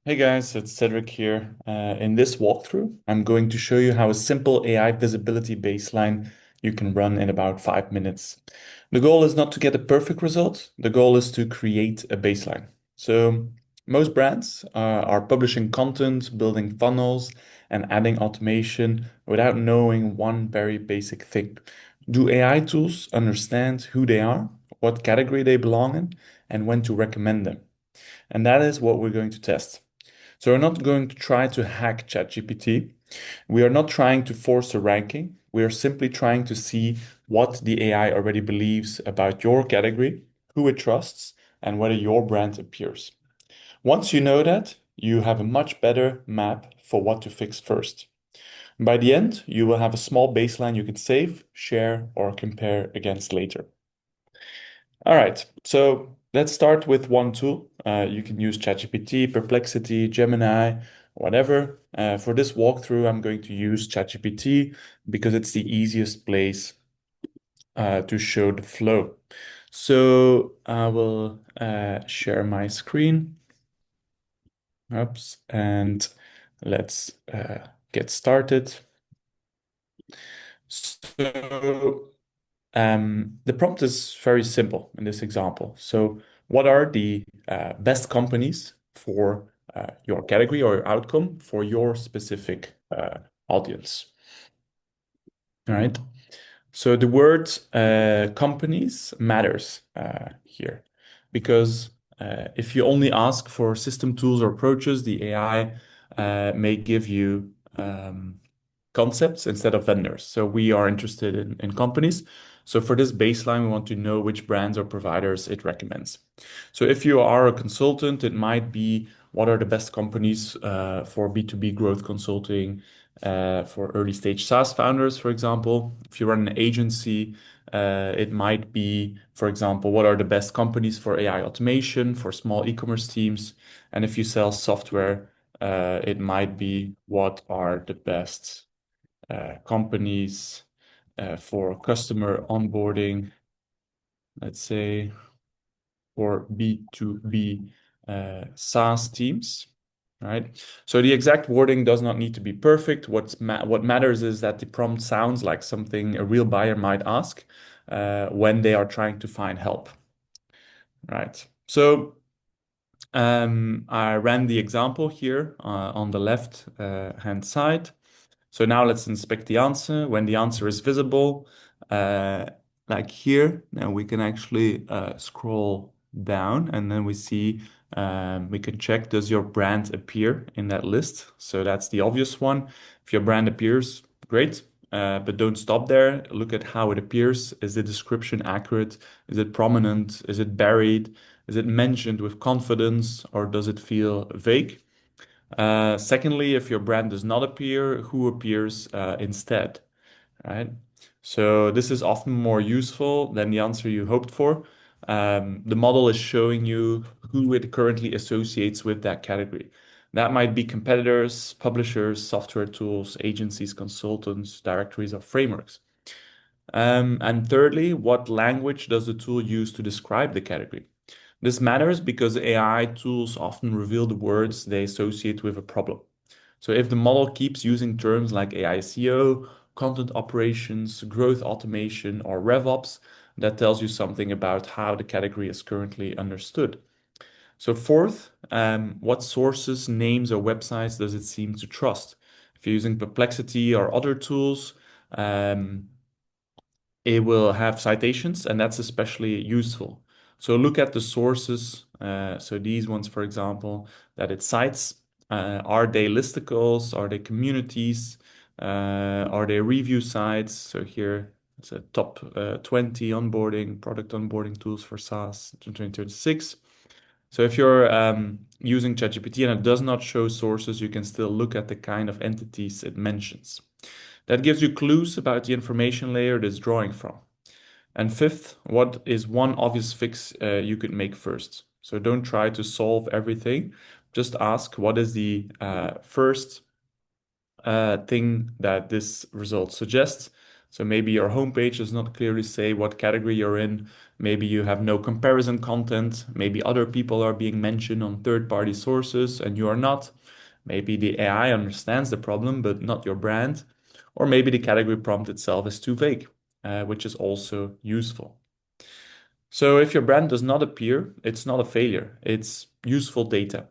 Hey guys, it's Cedric here. In this walkthrough, I'm going to show you how a simple AI visibility baseline you can run in about 5 minutes. The goal is not to get a perfect result. The goal is to create a baseline. So most brands are publishing content, building funnels, and adding automation without knowing one very basic thing. Do AI tools understand who they are, what category they belong in, and when to recommend them? And that is what we're going to test. So we're not going to try to hack ChatGPT. We are not trying to force a ranking. We are simply trying to see what the AI already believes about your category, who it trusts, and whether your brand appears. Once you know that, you have a much better map for what to fix first. By the end, you will have a small baseline you can save, share, or compare against later. All right, so let's start with one tool. You can use ChatGPT, Perplexity, Gemini, whatever. For this walkthrough, I'm going to use ChatGPT because it's the easiest place to show the flow. So I will share my screen. Oops, and let's get started. So the prompt is very simple in this example. So, what are the best companies for your category or outcome for your specific audience? All right. So the word companies matters here because if you only ask for system tools or approaches, the AI may give you concepts instead of vendors. So we are interested in companies. So for this baseline, we want to know which brands or providers it recommends. So if you are a consultant, it might be what are the best companies for B2B growth consulting, for early stage SaaS founders, for example. If you run an agency, it might be, for example, what are the best companies for AI automation for small e-commerce teams? And if you sell software, it might be what are the best companies for customer onboarding, let's say, for B2B SaaS teams, right? So the exact wording does not need to be perfect. What matters is that the prompt sounds like something a real buyer might ask when they are trying to find help, right? So I ran the example here on the left hand side. So now let's inspect the answer. When the answer is visible, uh, like here, now we can actually scroll down and then we see we can check, does your brand appear in that list? So that's the obvious one. If your brand appears, great. But don't stop there. Look at how it appears. Is the description accurate? Is it prominent? Is it buried? Is it mentioned with confidence or does it feel vague? Secondly, if your brand does not appear, who appears instead, right? So this is often more useful than the answer you hoped for. The model is showing you who it currently associates with that category. That might be competitors, publishers, software tools, agencies, consultants, directories, or frameworks. And thirdly, what language does the tool use to describe the category? This matters because AI tools often reveal the words they associate with a problem. So if the model keeps using terms like AI SEO, content operations, growth automation, or RevOps, that tells you something about how the category is currently understood. So fourth, what sources, names, or websites does it seem to trust? If you're using Perplexity or other tools, it will have citations, and that's especially useful. So look at the sources. So these ones, for example, that it cites. Are they listicles? Are they communities? Are they review sites? So here it's a top 20 onboarding, product onboarding tools for SaaS 2026. So if you're using ChatGPT and it does not show sources, you can still look at the kind of entities it mentions. That gives you clues about the information layer it is drawing from. And fifth, what is one obvious fix you could make first? So don't try to solve everything. Just ask what is the first thing that this result suggests. So maybe your homepage does not clearly say what category you're in. Maybe you have no comparison content. Maybe other people are being mentioned on third-party sources and you are not. Maybe the AI understands the problem, but not your brand. Or maybe the category prompt itself is too vague, which is also useful. So if your brand does not appear, it's not a failure. It's useful data.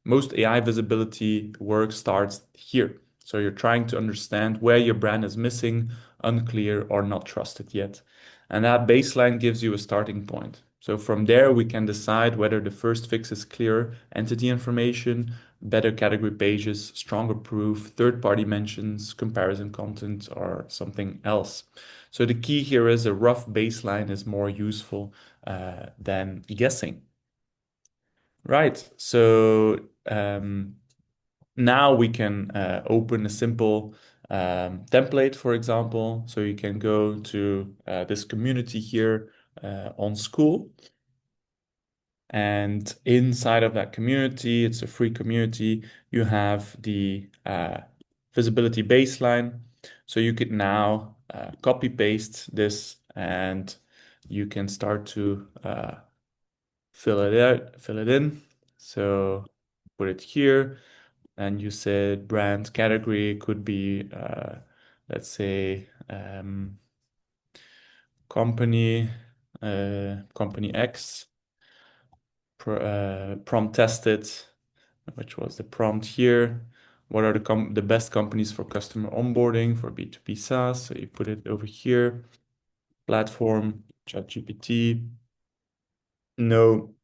Most AI visibility work starts here. So you're trying to understand where your brand is missing, unclear, or not trusted yet. And that baseline gives you a starting point. So from there, we can decide whether the first fix is clear entity information, better category pages, stronger proof, third-party mentions, comparison content, or something else. So the key here is a rough baseline is more useful than guessing. Right. So now we can open a simple template, for example. So you can go to this community here on school. And inside of that community, it's a free community, you have the visibility baseline. So you could now copy paste this and you can start to fill it in. So put it here, and you said brand category could be, let's say, company, company X, prompt tested, which was the prompt here. What are the best companies for customer onboarding for B2B SaaS? So you put it over here. Platform, ChatGPT, no,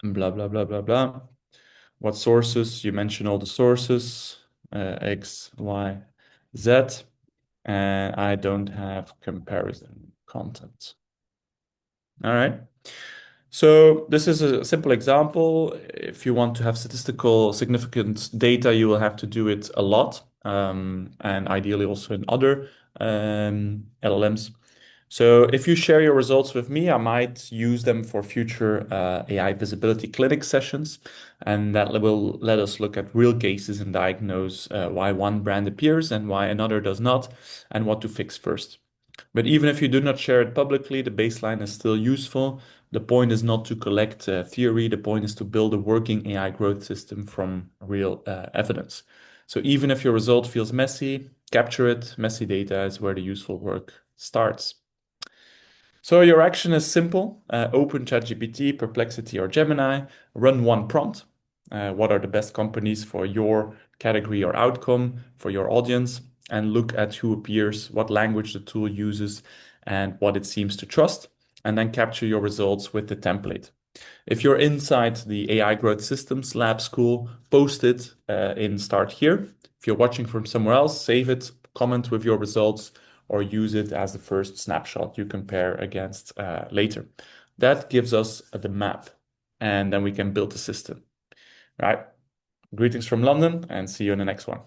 blah, blah, blah, blah, blah. What sources? You mentioned all the sources, X, Y, Z, and I don't have comparison content. All right. So this is a simple example. If you want to have statistical significant data, you will have to do it a lot, and ideally also in other LLMs. So if you share your results with me, I might use them for future AI visibility clinic sessions, and that will let us look at real cases and diagnose why one brand appears and why another does not, and what to fix first. But even if you do not share it publicly, the baseline is still useful. The point is not to collect theory. The point is to build a working AI growth system from real evidence. So even if your result feels messy, capture it. Messy data is where the useful work starts. So your action is simple. Open ChatGPT, Perplexity, or Gemini. Run one prompt. What are the best companies for your category or outcome for your audience? And look at who appears, what language the tool uses, and what it seems to trust. And then capture your results with the template. If you're inside the AI Growth Systems Lab School, post it in Start Here. If you're watching from somewhere else, save it, comment with your results, or use it as the first snapshot you compare against later. That gives us the map, and then we can build the system. All right. Greetings from London, and see you in the next one.